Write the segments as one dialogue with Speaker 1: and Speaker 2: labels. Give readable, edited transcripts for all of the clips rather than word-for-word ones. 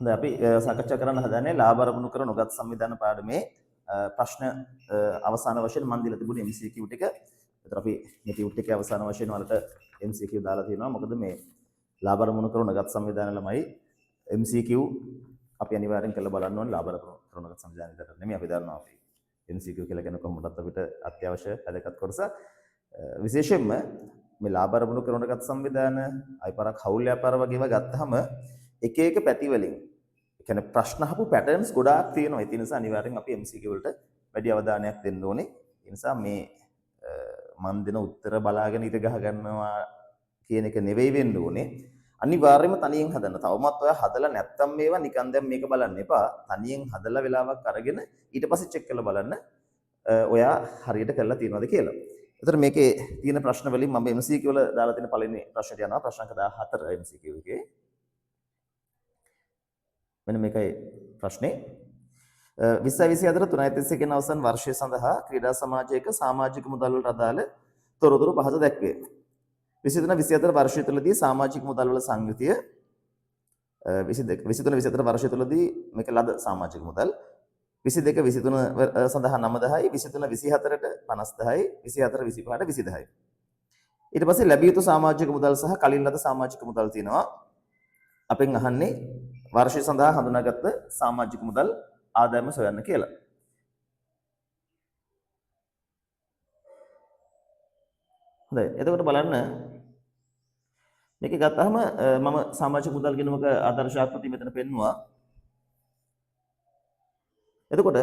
Speaker 1: හොඳයි අපි සාකච්ඡා කරන්න හදන්නේ ලාභ අරමුණු කර නොගත් සංවිධාන පාඩමේ ප්‍රශ්න අවසාන වශයෙන් මම දීලා තිබුණේ MCQ ටික. ඒතර අපි මේ ටියුට් එකේ අවසාන වශයෙන් වලට MCQ දාලා තියෙනවා. මොකද මේ ලාභ අරමුණු කර නොගත් සංවිධාන ළමයි MCQ අපි අනිවාර්යෙන් කරලා බලන්න ඕනේ. ලාභ අරමුණු කර නොගත් සංවිධාන විතර නෙමෙයි අපි දන්නවා අපි MCQ කියලා කියන කොහොමදත් අපිට අත්‍යවශ්‍ය වැදගත් කොටස. විශේෂයෙන්ම මේ ලාභ අරමුණු කර නොගත් සංවිධාන අයිපාරක් හවුල් ව්‍යාපාර වගේව ගත්තාම එක එක පැති වලින් කියන්නේ ප්‍රශ්න අහපු පැටර්න්ස් ගොඩාක් තියෙනවා. ඒ නිසා අනිවාර්යෙන් අපි MCQ වලට වැඩි අවධානයක් දෙන්න ඕනේ. ඒ නිසා මේ මන් දෙන උත්තර බලාගෙන ඉඳ ගහ ගන්නවා කියන එක නෙවෙයි වෙන්න ඕනේ. අනිවාර්යයෙන්ම තනියෙන් හදන්න. තවමත් ඔයා හදලා නැත්තම් මේවා නිකන් දැන් මේක බලන්න එපා. තනියෙන් හදලා වෙලාවක් අරගෙන ඊට පස්සේ චෙක් කරලා බලන්න ඔයා හරියට කරලා තියෙනවද කියලා. ඒතර මේකේ තියෙන ප්‍රශ්න වලින් මම MCQ වල දාලා තියෙන පළවෙනි ප්‍රශ්නට යනවා. ප්‍රශ්න අංක 14 MCQ එකේ. මෙන්න මේකයි ප්‍රශ්නේ. 2024 3.31 කියන අවසන් වර්ෂය සඳහා ක්‍රීඩා සමාජයක සමාජික මුදල් වලට අදාළ තොරතුරු පහත දැක්වේ. 23-24 වර්ෂය තුළදී සමාජික මුදල් වල සංයුතිය 23-24 වර්ෂය තුළදී මේක ලද සමාජික මුදල් 22-23 සඳහා 9,000යි 23-24ට 50,000යි 24-25ට 20,000යි. ඊට පස්සේ ලැබිය යුතු සමාජික මුදල් සහ කලින් ලද සමාජික මුදල් තියෙනවා. අපෙන් අහන්නේ වර්ෂය සඳහා හඳුනාගත්ත සමාජික මුදල් ආදායම සොයන්න කියලා. හොඳයි. එතකොට බලන්න මේක ගත්තාම මම සමාජික මුදල් ගෙනුමක ආදර්ශාකෘති මෙතන පෙන්නුවා. එතකොට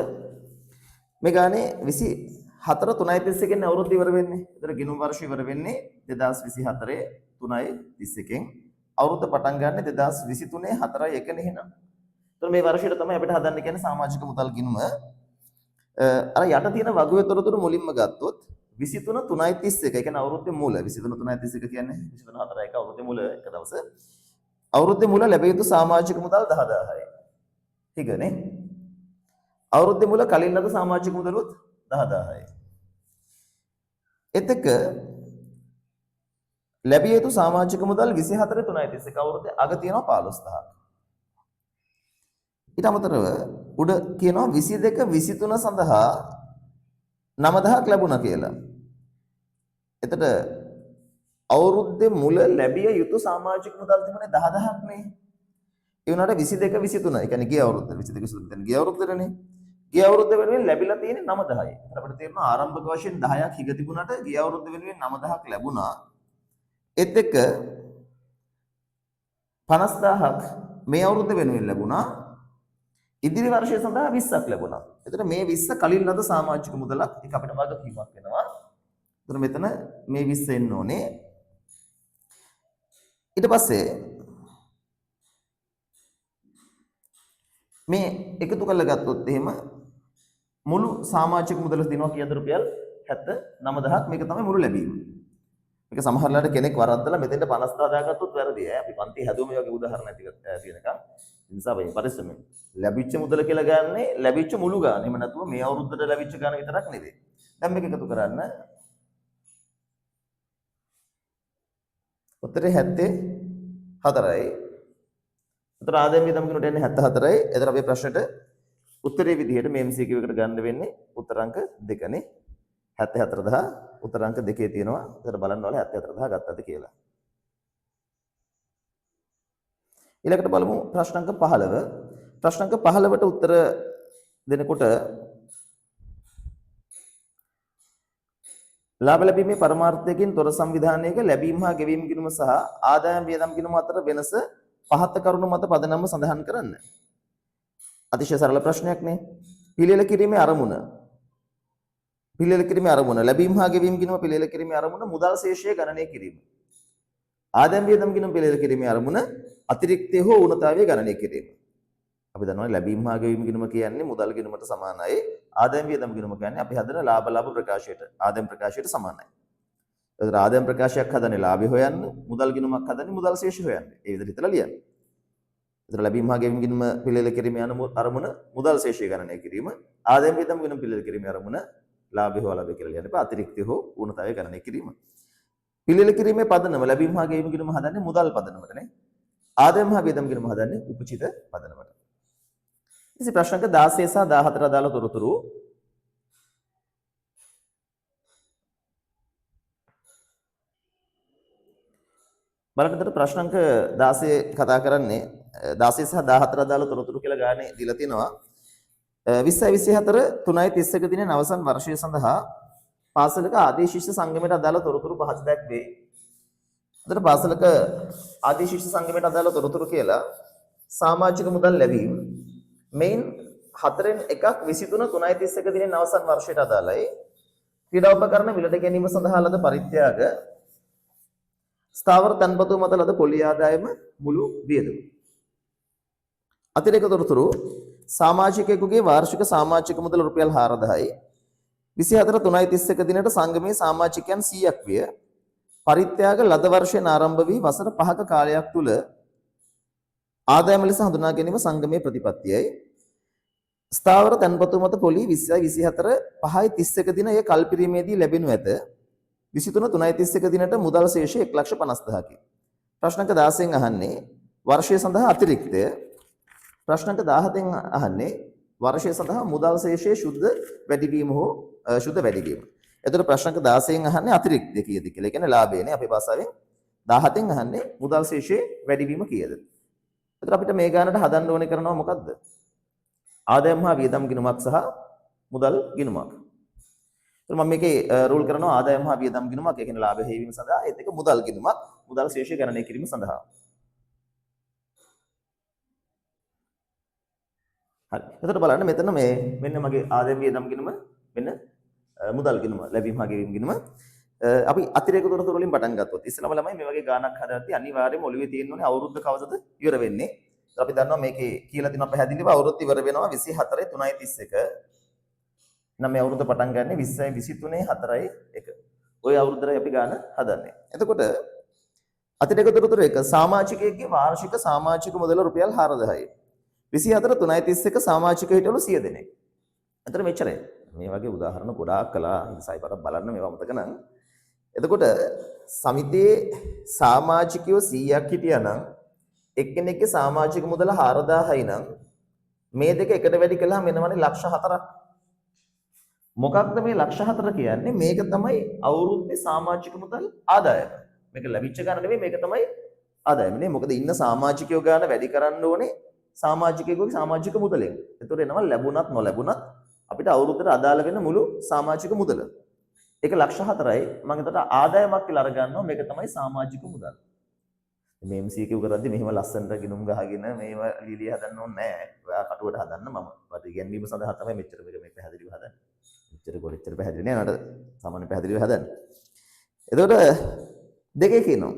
Speaker 1: මේ ගානේ 24 3.31 අවුරුද්ද ඉවර වෙන්නේ. ඒතර ගෙනුම් වර්ෂය ඉවර වෙන්නේ 2024 3.31 අවුරුද්ද පටන් ගන්න 2023 4.1 නේ එහෙනම්. ඒතර මේ වර්ෂයට තමයි අපිට හදන්න කියන්නේ සමාජික මුදල් ගිණුම. අර යට තියෙන වගුවේ තොරතුරු මුලින්ම ගත්තොත් 23 3.31 ඒ කියන්නේ අවුරුද්දේ මූල 23 3.31 කියන්නේ 23 4.1 අවුරුද්දේ මූල එක දවස. අවුරුද්දේ මූල ලැබිය යුතු සමාජික මුදල් 10,000යි. ටිකනේ. අවුරුද්දේ මූල කලින් ලද සමාජික මුදලුත් 10,000යි. එතක ලැබිය යුතු සමාජික මුදල් 24 3.31 අවුරුද්දේ අග තියෙනවා 15,000ක්. ඊට අමතරව උඩ කියනවා 22 23 සඳහා 9,000ක් ලැබුණා කියලා. එතකොට අවුරුද්දේ මුල ලැබිය යුතු සමාජික මුදල් තිබුණේ 10,000ක් නේ. ඒ වුණාට 22 23 ඒ කියන්නේ ගිය අවුරුද්ද 22 23 දැන් ගිය අවුරුද්දනේ. ගිය අවුරුද්ද වෙනුවෙන් ලැබිලා තියෙන්නේ 9,000යි. ඒත් අපිට තේරෙනවා ආරම්භක වශයෙන් 10ක් හිග තිබුණාට ගිය අවුරුද්ද වෙනුවෙන් 9,000ක් ලැබුණා. ඒත් එක්ක 50,000ක් මේ අවුරුද්ද වෙනුවෙන් ලැබුණා. ඉදිරි වර්ෂය සඳහා 20ක් ලැබුණා. එතකොට මේ 20 කලින් ලද සමාජික මුදලක් ඒක අපිට වගකීමක් වෙනවා. එතකොට මෙතන මේ 20 එන්න ඕනේ. ඊට පස්සේ මේ එකතු කරලා ගත්තොත් එහෙම මුළු සමාජික මුදල දිනවා කීයද රුපියල් 79,000ක් මේක තමයි මුළු ලැබීම. මේක සමහරලාට කෙනෙක් වරද්දලා මෙතෙන්ට 50,000 දාගත්තොත් වැරදි. අපි පන්ති හැදුවම මේ වගේ උදාහරණ ඇති තියෙනකම්. ඒ නිසා මේ පරිස්සමෙන් ලැබිච්ච මුදල කියලා ගන්නේ ලැබිච්ච මුළු ගාන. එහෙම නැතුව මේ අවුරුද්දට ලැබිච්ච ගාන විතරක් නෙවෙයි. දැන් මේක එකතු කරන්න. උත්තරේ 74යි. උත්තර ආදායම් වියදම් කිනුට එන්නේ 74යි. එතන අපේ ප්‍රශ්නෙට උත්තරේ විදිහට මේ MCQ එකට ගන්න වෙන්නේ උත්තර අංක 2නේ. 74,000 උත්තර අංක 2 තියෙනවා. එතන බලන්න ඕනේ 74,000 ගත්තද කියලා. ඊළඟට බලමු ප්‍රශ්න අංක 15. ප්‍රශ්න අංක 15ට උත්තර දෙනකොට ලාභ ලැබීමේ පරමාර්ථයකින් තොර සංවිධානයක ලැබීම හා ගෙවීම ගිණුම සහ ආදායම් වියදම් ගිණුම අතර වෙනස පහත කරුණු මත පදනම සඳහන් කරන්න. අතිශය සරල ප්‍රශ්නයක් නේ. පිළියෙල කිරීමේ අරමුණ. පිළියෙල කිරීමේ අරමුණ ලැබීම හා ගෙවීම ගිණුම පිළියෙල කිරීමේ අරමුණ මුදල් ශේෂය ගණනය කිරීම. ආදායම් වියදම් ගිණුම පිළියෙල කිරීමේ අරමුණ අතිරික්තය හෝ ඌනතාවය ගණනය කිරීම. අපි දන්නවා ලැබීම හා ගෙවීම ගිණුම කියන්නේ මුදල් ගිණුමට සමානයි. ආදායම් වියදම් ගිණුම කියන්නේ අපි හදන ලාභ ප්‍රකාශයට ආදායම් ප්‍රකාශයට සමානයි. ඒතර ආදායම් ප්‍රකාශයක් හදන්නේ ලාභය හොයන්න, මුදල් ගිණුමක් හදන්නේ මුදල් ශේෂය හොයන්න. ඒ විදිහට හිතලා ලියන්න. ඒතර ලැබීම හා ගෙවීම ගිණුම පිළියෙල කිරීමේ අරමුණ මුදල් ශේෂය ගණනය කිරීම, ආදායම් වියදම් ගිණුම පිළියෙල කිරීමේ අරමුණ ලාභය හෝ අලාභය කියලා ලියන්න එපා. අතිරික්තය හෝ ඌනතාවය ගණනය කිරීම. පිළියෙල කිරීමේ පදනම ලැබීම හා ගෙවීම ගිණුම හදන්නේ මුදල් පදනමටනේ. ආදායම හා වියදම් ගිණුම හදන්නේ උපචිත පදනමට. ඉතින් ප්‍රශ්න අංක 16 සහ 14 අදාළ තොරතුරු බලන්න ප්‍රශ්න අංක 16 කතා කරන්නේ 16 සහ 14 අදාළ තොරතුරු කියලා ගානේ දීලා තිනවා. 2024 3.31 දින අවසන් වර්ෂය සඳහා පාසලක ආදී ශිෂ්‍ය සංගමයට අදාළ තොරතුරු පහත දැක්වේ. අතට පාසලක ආදී ශිෂ්‍ය සංගමයට අදාළ තොරතුරු කියලා සමාජික මුදල් ලැබීම මෙයින් 4න් එකක් 23 3.31 දින අවසන් වර්ෂයට අදාළයි. ක්‍රීඩා උපකරණ මිලට ගැනීම සඳහා ලද පරිත්‍යාග ස්ථාවර තන්පතු මත ලද පොලි ආදායම මුළු වියදම. අතිරේක තොරතුරු සමාජිකයෙකුගේ වාර්ෂික සමාජික මුදල රුපියල් 4000යි 24 3.31 දිනට සංගමයේ සමාජිකයන් 100ක් විය. පරිත්‍යාග ලද වර්ෂයෙන් ආරම්භ වී වසර 5ක කාලයක් තුල ආදායම ලෙස හඳුනා ගැනීම සංගමයේ ප්‍රතිපත්තියයි. ස්ථාවර තන්පතු මත පොලි 20 24 5.31 දින එය කල්පිරීමේදී ලැබෙනු ඇත. 23 3.31 දිනට මුදල් ශේෂය 1,50,000කි. ප්‍රශ්න අංක 16න් අහන්නේ වර්ෂය සඳහා අතිරික්තය. ප්‍රශ්න අංක 17න් අහන්නේ වර්ෂය සඳහා මුදල් ශේෂයේ ශුද්ධ වැඩිවීම හෝ ශුද්ධ වැඩිවීම. එතකොට ප්‍රශ්න අංක 16න් අහන්නේ අතිරික්තය කීයද කියලා. ඒ කියන්නේ ලාභයනේ අපේ භාෂාවෙන්. 17න් අහන්නේ මුදල් ශේෂයේ වැඩිවීම කීයද. එතකොට අපිට මේ ගානට හදන්න ඕනේ කරනවා මොකද්ද? ආදායම් හා වියදම් ගිණුමක් සහ මුදල් ගිණුමක්. මම මේකේ රූල් කරනවා ආදායම් හා වියදම් ගිණුමක් ඒ කියන්නේ ලාභ හේවීම සඳහා ඒත් එක මුදල් ගිණුමක් මුදල් ශේෂය ගණනය කිරීම සඳහා. හරි. එතකොට බලන්න මෙතන මේ මෙන්න මගේ ආදායම් වියදම් ගිණුම මෙන්න මුදල් ගිණුම ලැබීම හා ගෙවීම ගිණුම අපි අතිරේක තොරතුරු වලින් පටන් ගත්තොත් ඉස්සෙල්ලාම ළමයි මේ වගේ ගාණක් හදාද්දී අනිවාර්යයෙන්ම ඔළුවේ තියෙන්න ඕනේ අවුරුද්ද කවදද ඉවර වෙන්නේ. අපි දන්නවා මේකේ කියලා තියෙනවා පැහැදිලිව අවුරුද්ද ඉවර වෙනවා 24 3.31 නම් මේ අවුරුද්ද පටන් ගන්න 20 23 4.1. ওই අවුරුද්දයි අපි ගාන හදන්නේ. එතකොට අතිරේක තොරතුරු එක සමාජිකයෙක්ගේ වාර්ෂික සමාජික මුදල රුපියල් 4000යි. 24 3.31 සමාජික හිටවලු 100 දෙනෙක්. එතන මෙච්චරයි. මේ වගේ උදාහරණ ගොඩාක් කළා. ඉතින් පාරක් බලන්න මේවා මතක නම්. එතකොට සමිතියේ සමාජිකයෝ 100ක් හිටියා නම් එක්කෙනෙක්ගේ සමාජික මුදල 4000යි නම් මේ දෙක එකට වැඩි කළාම එනවනේ ලක්ෂ 4ක්. මොකක්ද මේ ලක්ෂ 4 කියන්නේ? මේක තමයි අවුරුද්දේ සමාජික මුදල් ආදායම. මේක ලැබිච්ච ගාන නෙමෙයි මේක තමයි ආදායම නේ. මොකද ඉන්න සමාජිකයෝ ගාන වැඩි කරන්න ඕනේ සමාජිකයෙකුගේ සමාජික මුදලෙන්. ඒතකොට එනවා ලැබුණත් නොලැබුණත් අපිට අවුරුද්දට අදාළ වෙන මුළු සමාජික මුදල. ඒක ලක්ෂ 4යි. මම එතකොට ආදායමක් කියලා අරගන්නවා මේක තමයි සමාජික මුදල්. මේ MCQ කරද්දි මෙහෙම ලස්සනට ගිනුම් ගහගෙන මේව ලීලිය හදන්න ඕනේ නැහැ. ඔයා කටුවට හදන්න මම වට ඉගෙනීම සඳහා තමයි මෙච්චර මේක පැහැදිලිව හදන්නේ. මෙච්චර කොච්චර පැහැදිලි නෑ නට සාමාන්‍ය පැහැදිලිව හදන්න. එතකොට දෙකේ කියනවා.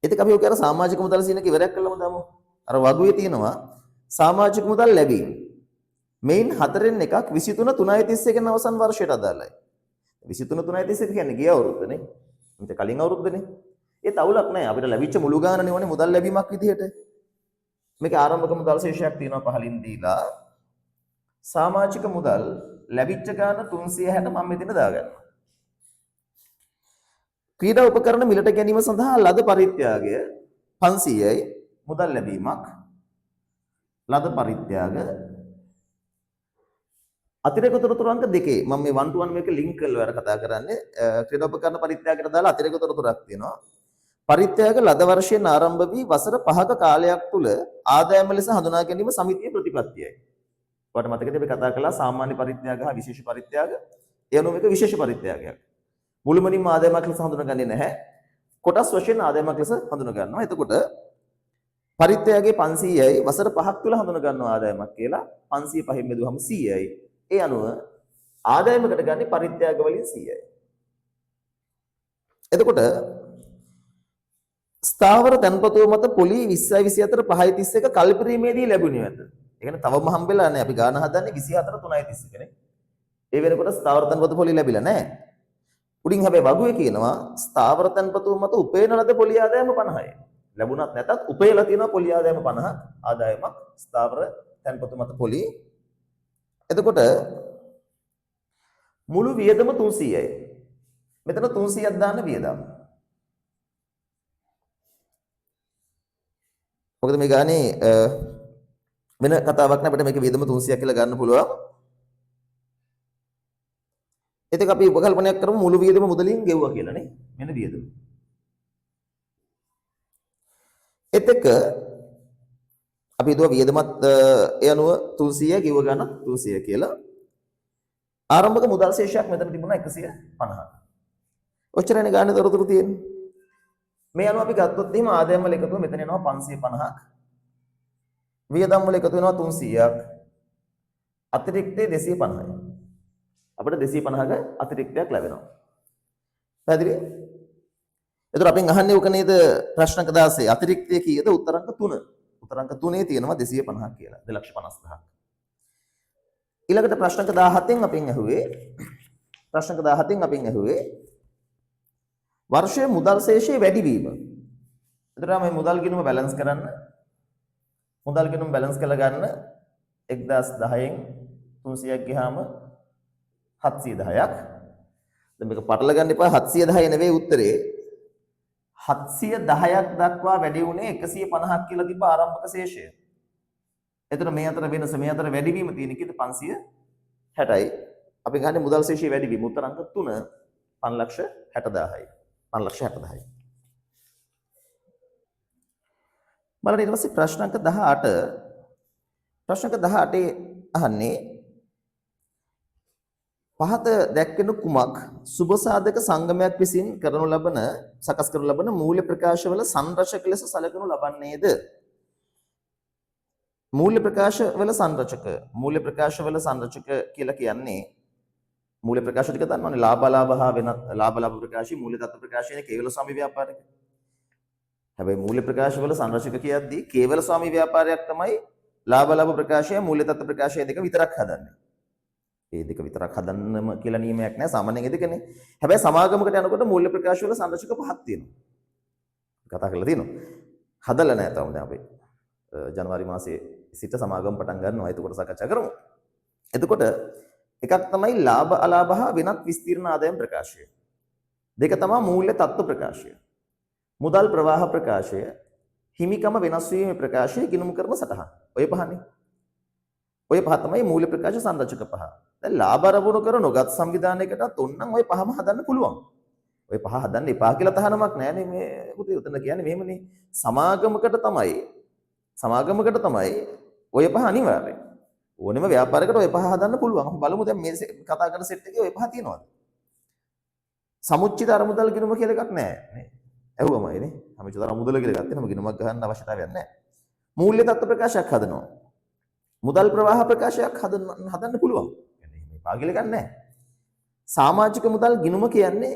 Speaker 1: ඉතින් අපි ඔක අර සමාජික මුදල් සීනක ඉවරයක් කළාම දාමු. අර වගුවේ තියෙනවා සමාජික මුදල් ලැබීම. මේන් 4න් එකක් 23 3.31 න අවසන් වර්ෂයට අදාළයි. 23 3.31 කියන්නේ ගිය අවුරුද්දනේ. ඊට කලින් අවුරුද්දනේ. ඒත් අවුලක් නැහැ. අපිට ලැබිච්ච මුළු ගානනේ ඕනේ මුදල් ලැබීමක් විදිහට. මේකේ ආරම්භක මුදල් ශේෂයක් තියෙනවා පහලින් දීලා. සමාජික මුදල් ලැබිච්ච ගාන 360 මම මෙතන දාගන්නවා. ක්‍රීඩා උපකරණ මිලට ගැනීම සඳහා ලද පරිත්‍යාගය 500යි මුදල් ලැබීමක් ලද පරිත්‍යාග අතිරේක තොරතුරු අංක දෙකේ මම මේ 1 to 1 මේක ලින්ක් කරලා වර කතා කරන්නේ ක්‍රීඩා උපකරණ පරිත්‍යාගයට දාලා අතිරේක තොරතුරක් තියෙනවා. පරිත්‍යාග ලද වර්ෂයෙන් ආරම්භ වී වසර 5ක කාලයක් තුල ආදායම ලෙස හඳුනා ගැනීම සමිතියේ ප්‍රතිපත්තියයි. ඔයාලට මතකද අපි කතා කළා සාමාන්‍ය පරිත්‍යාග හා විශේෂ පරිත්‍යාග. ඒ අනුව මේක විශේෂ පරිත්‍යාගයක්. මුළුමනින්ම ආදායමක් ලෙස හඳුනගන්නේ නැහැ. කොටස් වශයෙන් ආදායමක් ලෙස හඳුන ගන්නවා. එතකොට පරිත්‍යාගයේ 500යි වසර 5ක් තුල හඳුන ගන්නවා ආදායමක් කියලා. 500 පහෙන් බෙදුවම 100යි. ඒ අනුව ආදායමකට ගන්නේ පරිත්‍යාග වලින් 100යි. එතකොට ස්ථාවර තන්පතුව මත පොලි 20 24 5.31 කල්පිරීමේදී ලැබුණේ නැත. ඒ කියන්නේ තවම හම්බෙලා නැහැ. අපි ගාන හදන්නේ 24 3.31 නේ. ඒ වෙනකොට ස්ථාවර තන්පතු පොලි ලැබිලා නැහැ. උඩින් හැබැයි වගුවේ කියනවා ස්ථාවර තන්පතුව මත උපයන ලද පොලි ආදායම 50යි. ලැබුණත් නැතත් උපයලා තියෙනවා පොලි ආදායම 50ක් ආදායමක් ස්ථාවර තන්පතු මත පොලි. එතකොට මුළු වියදම 300යි. මෙතන 300ක් දාන්න වියදම්. මොකද මේ ගානේ වෙන කතාවක් නෑ අපිට මේක වියදම 300ක් කියලා ගන්න පුළුවන්. එතක අපි උපකල්පනයක් කරමු මුළු වියදම මුදලින් ගෙවුවා කියලා නේ. මෙන්න වියදම. එතක අපි හිතුවා වියදමත් ඒ අනුව 300 ගෙව ගන්න 300 කියලා. ආරම්භක මුදල් ශේෂයක් මෙතන තිබුණා 150. ඔච්චරනේ ගන්න තොරතුරු තියෙන්නේ. මේ අනුව අපි ගත්තොත් එහෙම ආදායම් වල එකතුව මෙතන එනවා 550ක්. වියදම් වල එකතු වෙනවා 300ක්. අතිරික්තේ 250යි. අපිට 250ක අතිරික්තයක් ලැබෙනවා. පැහැදිලි? එතකොට අපෙන් අහන්නේ ඔක නේද ප්‍රශ්නක 16 අතිරික්තය කීයද? උත්තර අංක 3. උත්තර අංක 3 තියෙනවා 250ක් කියලා. 2,50,000ක්. ඊළඟට ප්‍රශ්නක 17න් අපෙන් ඇහුවේ වර්ෂයේ මුදල් ශේෂයේ වැඩිවීම. එතකොට මේ මුදල් ගිණුම බැලන්ස් කරන්න. මුදල් ගිණුම බැලන්ස් කරලා ගන්න 1010න් 300ක් ගියාම 710ක්. දැන් මේක පටල ගන්න එපා 710 නෙවෙයි උත්තරේ. 710ක් දක්වා වැඩි වුණේ 150ක් කියලා තිබ්බ ආරම්භක ශේෂය. එතන මේ අතර වෙනස මේ අතර වැඩිවීම තියෙන කීයද 560යි. අපි ගන්නේ මුදල් ශේෂයේ වැඩිවීම උත්තර අංක 3 5,60,000යි. 5,60,000යි. බලන්න ඊට පස්සේ ප්‍රශ්න අංක 18 අහන්නේ පහත දැක්වෙන කුමක් සුබ සාධක සංගමයක් විසින් සකස් කරනු ලබන මූල්‍ය ප්‍රකාශවල සංරචක ලෙස සැලකනු ලබන්නේද? මූල්‍ය ප්‍රකාශවල සංරචක කියලා කියන්නේ මූල්‍ය ප්‍රකාශ ටික දන්නවනේ ලාභ හා වෙනත් ලාභ ප්‍රකාශී මූල්‍ය තත්ත්ව ප්‍රකාශයේ කේවල ස්වාමි ව්‍යාපාරික. හැබැයි මූල්‍ය ප්‍රකාශවල සංරචක කියද්දී කේවල ස්වාමි ව්‍යාපාරයක් තමයි ලාභ ප්‍රකාශය මූල්‍ය තත්ත්ව ප්‍රකාශය දෙක විතරක් හදන්නේ. ඒ දෙක විතරක් හදන්නම කියලා නියමයක් නැහැ සාමාන්‍යයෙන් දෙකනේ. හැබැයි සමාගමකට යනකොට මූල්‍ය ප්‍රකාශ වල සංරචක පහක් තියෙනවා. කතා කරලා තියෙනවා. හදලා නැහැ තාම දැන් අපි ජනවාරි මාසයේ සිට සමාගම පටන් ගන්නවා. එතකොට සාකච්ඡා කරමු. එතකොට එකක් තමයි ලාභ අලාභ හා වෙනත් විස්තීර්ණ ආදායම් ප්‍රකාශය. දෙක තමයි මූල්‍ය තත්ත්ව ප්‍රකාශය. මුදල් ප්‍රවාහ ප්‍රකාශය, හිමිකම වෙනස් වීමේ ප්‍රකාශය, ගිණුම් කරන සටහන්. ඔය පහනේ. ඔය පහ තමයි මූල්‍ය ප්‍රකාශ සංරචක පහ. දැන් ලාභ අරමුණු කර නොගත් සංවිධානයකටත් ඕනනම් ඔය පහම හදන්න පුළුවන්. ඔය පහ හදන්න එපා කියලා තහනමක් නැහැ නේ මේ පුතේ. උතන කියන්නේ මෙහෙමනේ. සමාගමකට තමයි ඔය පහ අනිවාර්යයි. ඕනෙම ව්‍යාපාරයකට ඔය පහ හදන්න පුළුවන්. අපි බලමු දැන් මේ කතා කරන සෙට් එකේ ඔය පහ තියෙනවද? සමුච්චිත අරමුදල් ගිණුම කියලා එකක් නැහැ නේ. ඇහුවමයි නේ. සමුච්චිත අරමුදල කියලා ගත්තේ නම ගිණුමක් ගන්න අවශ්‍යතාවයක් නැහැ. මූල්‍ය තත්ත්ව ප්‍රකාශයක් හදනවා. මුදල් ප්‍රවාහ ප්‍රකාශයක් හදන්න පුළුවන්. මේ පාගිල ගන්න නැහැ. සමාජික මුදල් ගිණුම කියන්නේ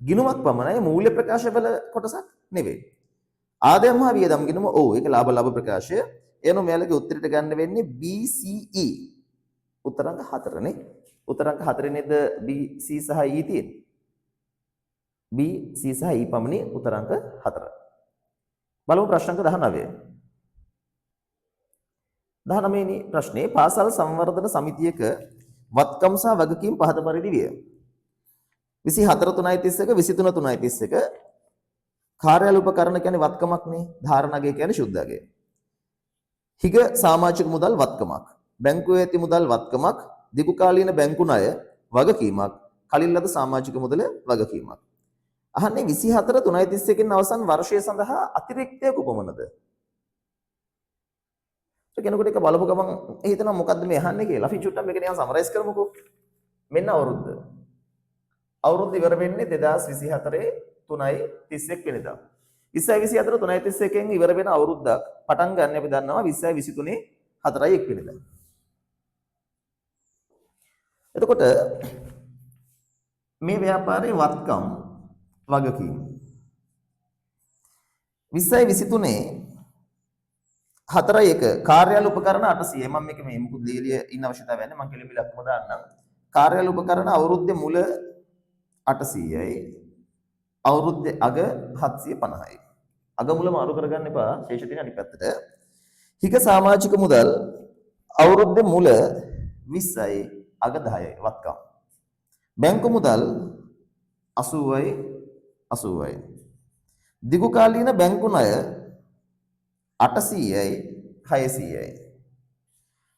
Speaker 1: ගිණුමක් පමණයි මූල්‍ය ප්‍රකාශවල කොටසක් නෙවෙයි. ආදායම් හා වියදම් ගිණුම ඒක ලාභ ප්‍රකාශය. එනු මෙයාලගේ උත්තරයට ගන්න වෙන්නේ BCE. උත්තර අංක 4 නේ. උත්තර අංක 4 නේද BC සහ E තියෙන්නේ. B C සහ E පමණි උත්තර අංක 4. බලමු ප්‍රශ්න අංක 19. 19 වෙනි ප්‍රශ්නේ පාසල් සංවර්ධන සමිතියක වත්කම් සහ වගකීම් පහත පරිදි විය. 24/3/31 23/3/31 කාර්යාල උපකරණ කියන්නේ වත්කමක් නේ. ධාරණගය කියන්නේ ශුද්ධගය. හිග සමාජික මුදල් වත්කමක්. බැංකුවේ ඇති මුදල් වත්කමක්. දිගු කාලීන බැංකු ණය වගකීමක්. කලින් ලද සමාජික මුදල වගකීමක්. අහන්නේ 24/3/31 අවසන් වර්ෂය සඳහා අතිරික්තය කුපමණද? කෙනෙකුට එක බලපු ගමන් හිතනවා මොකද්ද මේ අහන්නේ කියලා. අපි චුට්ටක් මේක නිකන් සමරයිස් කරමුකෝ. මෙන්න අවුරුද්ද. අවුරුද්ද ඉවර වෙන්නේ 2024 3/31 වෙනිදා. 2024 3/31 ඉවර වෙන අවුරුද්දක් පටන් ගන්න අපි දන්නවා 2023 4/1 වෙනිදා. එතකොට මේ ව්‍යාපාරයේ වත්කම් වගකීම් 2023 4/1 කාර්යාල උපකරණ 800. මම මේ මුකුත් ලියලිය ඉන්න අවශ්‍යතාවයක් නැහැ. මම කෙලින්ම ලක්කම දාන්නම්. කාර්යාල උපකරණ අවුරුද්දේ මුල 800යි. අවුරුද්දේ අග 750යි. අග මුල මාරු කරගන්න එපා. ශේෂ තියෙන අනිත් පැත්තට. හික සමාජික මුදල් අවුරුද්දේ මුල 20යි අග 10යි වත්කම්. බැංකු මුදල් 80යි 80යි. දිගු කාලීන බැංකු ණය 800යි 600යි.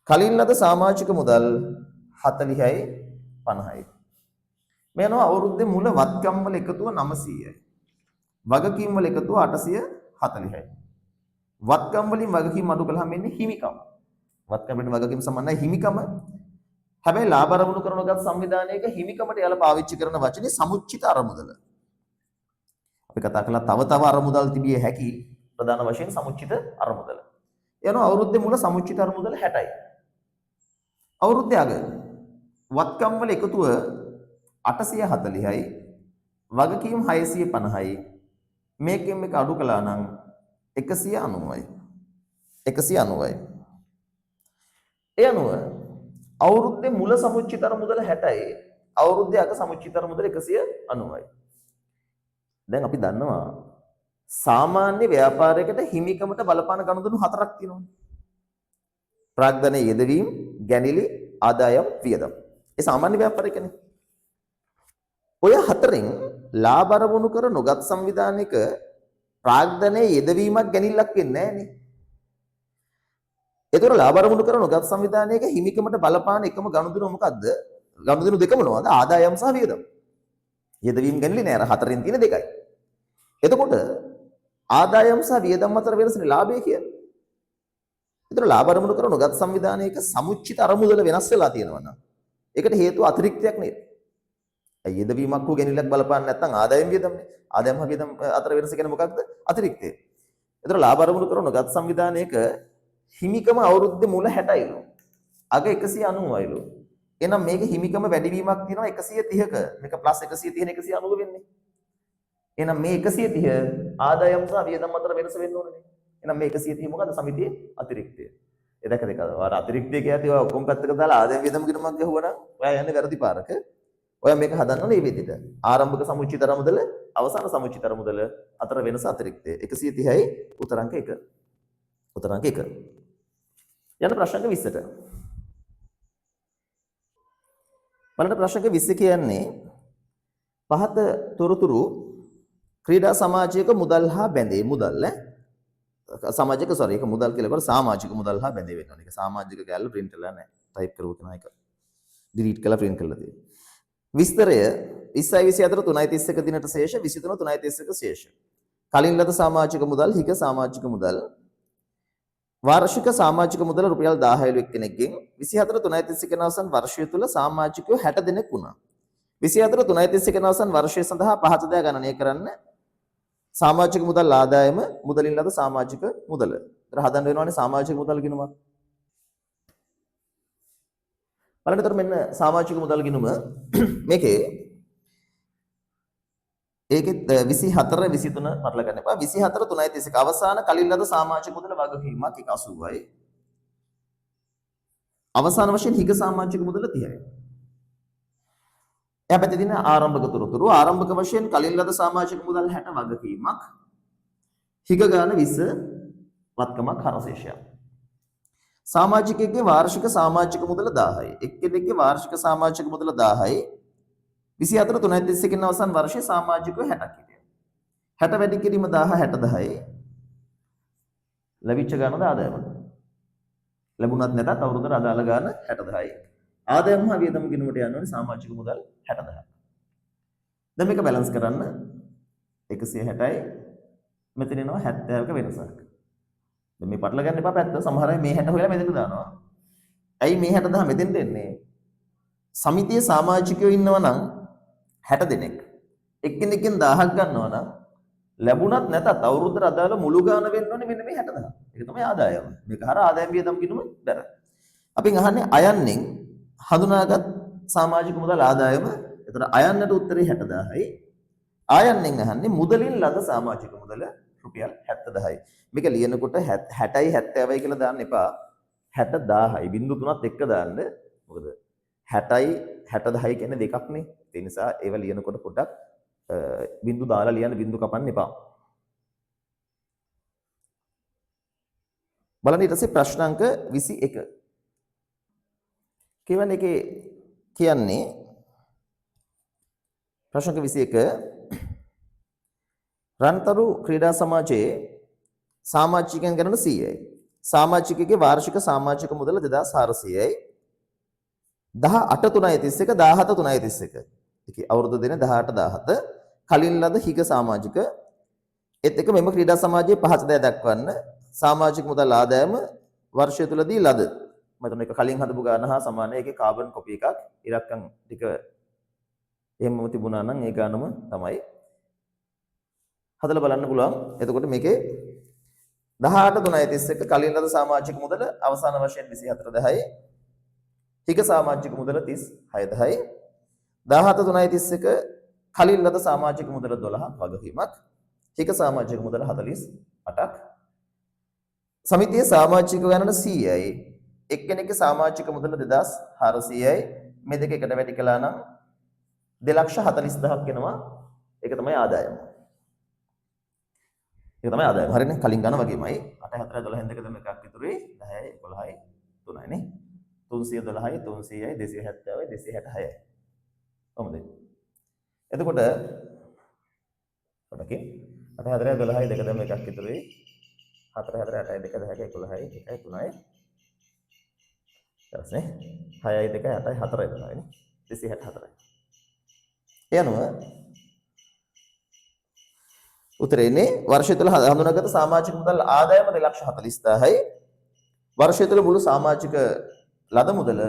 Speaker 1: කලින් ලද සමාජික මුදල් 40යි 50යි. මේ යනවා අවුරුද්දේ මුල වත්කම් වල එකතුව 900යි. වගකීම් වල එකතුව 840යි. වත්කම් වලින් වගකීම් අඩු කළාම එන්නේ හිමිකම්. වත්කම් වලින් වගකීම් සමානයි හිමිකම. හැබැයි ලාභ අරමුණු කරනගත් සංවිධානයක හිමිකමට යාලා පාවිච්චි කරන වචනේ සමුච්චිත අරමුදල. අපි කතා කළා තව අරමුදල් තිබිය හැකි ප්‍රධාන වශයෙන් සමුච්චිත අරමුදල. යනවා අවුරුද්දේ මුල සමුච්චිත අරමුදල 60යි. අවුරුද්දේ අග වත්කම් වල එකතුව 840යි වගකීම් 650යි මේකෙන් මේක අඩු කළා නම් 190යි 190යි ඒ අනුව අවුරුද්දේ මුල සමුච්චිත අරමුදල 60යි අවුරුද්දේ අග සමුච්චිත අරමුදල 190යි. දැන් අපි දන්නවා සාමාන්‍ය ව්‍යාපාරයකට හිමිකමට බලපාන ගනුදෙනු හතරක් තියෙනවා. ප්‍රාග්ධනයේ යෙදවීම, ගැනිලි, ආදායම්, වියදම්. ඒ සාමාන්‍ය ව්‍යාපාරිකනේ. ඔය හතරෙන් ලාභ අරමුණු කර නොගත් සංවිධානයක ප්‍රාග්ධනයේ යෙදවීමක් ගැනිල්ලක් වෙන්නේ නැහනේ. ඒතර ලාභ අරමුණු කර නොගත් සංවිධානයක හිමිකමට බලපාන එකම ගනුදෙනු මොකද්ද? ගනුදෙනු දෙකම මොනවද? ආදායම් සහ වියදම්. යෙදවීම ගැනිලි නෑ අර හතරෙන් තියෙන දෙකයි. එතකොට ආදායම් සහ වියදම් අතර වෙනසනේ ලාභය කියන්නේ. ඒතර ලාභ අරමුණු කර නොගත් සංවිධානයක සමුච්චිත අරමුදල වෙනස් වෙලා තියෙනවා නම් ඒකට හේතුව අතිරික්තයක් නේද? යෙදවීමක් හෝ ගැනිල්ලක් බලපාන්නේ නැත්නම් ආදායම් වියදම්නේ. ආදායම් හා වියදම් අතර වෙනස කියන්නේ මොකක්ද? අතිරික්තය. ඒතර ලාභ අරමුණු කර නොගත් සංවිධානයක හිමිකම අවුරුද්දේ මුල 60යිලු. අග 190යිලු. එහෙනම් මේක හිමිකම වැඩිවීමක් තියෙනවා 130ක. මේක ප්ලස් 130 190 වෙන්නේ. එහෙනම් මේ 130 ආදායම් සහ වියදම් අතර වෙනස වෙන්න ඕනේ. එහෙනම් මේ 130 මොකද්ද? සමිතියේ අතිරික්තය. ඒ දැක ඔයාලා අතිරික්තය කියද්දී ඔයා ඔක්කොම පැත්තක දාලා ආදායම් වියදම් ගිණුමක් ගහුවා නම් ඔයා යන්නේ වැරදි පාරක. ඔයා මේක හදන්න ඕනේ මේ විදිහට. ආරම්භක සමුච්චිත අරමුදල අවසාන සමුච්චිත අරමුදල අතර වෙනස අතිරික්තය. 130යි උත්තර අංක 1. උත්තර අංක 1. යන ප්‍රශ්න අංක 20ට. බලන්න ප්‍රශ්න අංක 20 කියන්නේ පහත තොරතුරු ක්‍රීඩා සමාජයක මුදල් හා බැඳේ මුදල් සමාජයක ඒක මුදල් කියලා කරලා සමාජික මුදල් හා බැඳේ වෙනවා. ඒක සමාජික කැලේ print කරලා නැහැ. type කරපු කෙනා එක delete කරලා print කරලා තියෙනවා. විස්තරය 2024 3.31 දිනට ශේෂ 23 3.31 ශේෂ. කලින් ලද සමාජික මුදල් හික සමාජික මුදල් වාර්ෂික සමාජික මුදල රුපියල් 10,000 එක්කෙනෙක්ගෙන් 24 3.31 අවසන් වර්ෂය තුල සමාජිකයෝ 60 දෙනෙක් වුණා. 24 3.31 අවසන් වර්ෂය සඳහා පහත දෑ ගණනය කරන්න සමාජික මුදල් ආදායම මුදලින් ලද සමාජික මුදල. ඒතර හදන්න වෙනවානේ සමාජික මුදල් ගිණුමක්. බලන්න ඒතර මෙන්න සමාජික මුදල් ගිණුම මේකේ ඒකෙත් 24 23 මරලා ගන්න එපා. 24 3.31 අවසාන කලින් ලද සමාජික මුදල වගකීමක් 180යි. අවසාන වශයෙන් හිග සමාජික මුදල 30යි. එයා පැත්තේ තියෙන ආරම්භක තොරතුරු ආරම්භක වශයෙන් කලින් ලද සමාජික මුදල් 60 වගකීමක් හිග ගාන 20 වත්කමක් හරශේෂයක්. සමාජිකයෙක්ගේ වාර්ෂික සමාජික මුදල 10යි. එක්කෙනෙක්ගේ වාර්ෂික සමාජික මුදල 10යි. 24 3.31 අවසන් වර්ෂයේ සමාජිකයෝ 60ක් හිටියා. 60 වැඩි කිරීම 1000 60 10යි. ලැබිච්ච ගානද ආදායමද? ලැබුණත් නැතත් අවුරුද්දට අදාළ ගාන 60 10යි. ආදායම හා වියදම් ගිණුමට යන්න ඕනේ සමාජික මුදල් 60000. දැන් මේක බැලන්ස් කරන්න 160යි මෙතන එනවා 70ක වෙනසක්. දැන් මේ පටල ගන්න එපා පැත්ත සමහර අය මේ 60 හොයලා මෙතන දානවා. ඇයි මේ 60000 මෙතෙන්ට එන්නේ? සමිතියේ සමාජිකයෝ ඉන්නවා නම් 60 දෙනෙක්. එක්කෙනෙක්ගෙන් 1000ක් ගන්නවා නම් ලැබුණත් නැතත් අවුරුද්දට අදාළ මුළු ගාන වෙන්න ඕනේ මෙන්න මේ 60000. ඒක තමයි ආදායම. මේක හර ආදායම් වියදම් ගිණුම බැර. අපි අහන්නේ අයන්නෙන් හඳුනාගත් සමාජික මුදල් ආදායම. එතන අයන්නට උත්තරේ 60000යි. ආයන්නෙන් අහන්නේ මුදලින් ලද සමාජික මුදල රුපියල් 70000යි. මේක ලියනකොට 60යි 70යි කියලා දාන්න එපා. 60000යි බිංදු තුනත් එක්ක දාන්න. මොකද 60යි 60000යි කියන්නේ දෙකක් නේ. ඒ නිසා ඒව ලියනකොට පොඩ්ඩක් බිංදු දාලා ලියන්න බිංදු කපන්න එපා. බලන්න ඊට පස්සේ ප්‍රශ්න අංක 21. කියවන එකේ කියන්නේ ප්‍රශ්න අංක 21 රන්තරු ක්‍රීඩා සමාජයේ සාමාජිකයන් ගණන 100යි. සාමාජිකගේ වාර්ෂික සාමාජික මුදල 2400යි. 18 331 17 331. ඒකේ අවුරුදු දින 18 17 කලින් ලද හිග සමාජික ඒත් එක මෙම ක්‍රීඩා සමාජයේ පහත දෑ දක්වන්න සමාජික මුදල් ආදායම වර්ෂය තුලදී ලද මම හිතන්නේ ඒක කලින් හදපු ගාන හා සමානයි ඒකේ කාබන් කොපි එකක් ඉලක්කම් ටික එහෙමම තිබුණා නම් ඒ ගානම තමයි හදලා බලන්න පුළුවන් එතකොට මේකේ 18 331 කලින් ලද සමාජික මුදල අවසාන වශයෙන් 24000යි හිග සමාජික මුදල 36000යි 17 331 කලින් ලද සමාජික මුදල 12ක් වගකීමක් හිග සමාජික මුදල 48ක් සමිතියේ සමාජික ගණන 100යි එක්කෙනෙක්ගේ සමාජික මුදල 2400යි මේ දෙක එකට වැඩි කළා නම් 240000ක් එනවා ඒක තමයි ආදායම ඒක තමයි ආදායම හරිනේ කලින් ගන්න වගේමයි 8 4 12 දෙක දෙක එකක් ඉතුරුයි 10යි 11යි 3යි නේ 312යි 300යි 270යි 266යි කොහොමද එතකොට ඔතකින් 8 4 12යි දෙක දෙක එකක් ඉතුරුයි 4 4 8යි 2 10යි 11යි 1යි 3යි ඊටස්නේ 6යි 2යි 8යි 4යි තමයි නේ 264යි ඒ අනුව උත්තරේනේ වර්ෂය තුල හඳුනාගත සමාජික මුදල් ආදායම 240000යි වර්ෂය තුල මුළු සමාජික ලද මුදල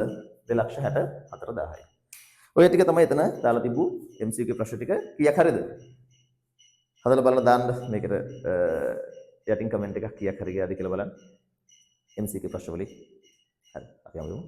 Speaker 1: 264000යි ඔය ටික තමයි එතන දාලා තිබු MCQ ප්‍රශ්න ටික කීයක් හරියද හදලා බලන්න දාන්න මේකට යටින් කමෙන්ට් එකක් කීයක් හරි ගියාද කියලා බලන්න MCQ ප්‍රශ්න වලින් හරි අපි යමු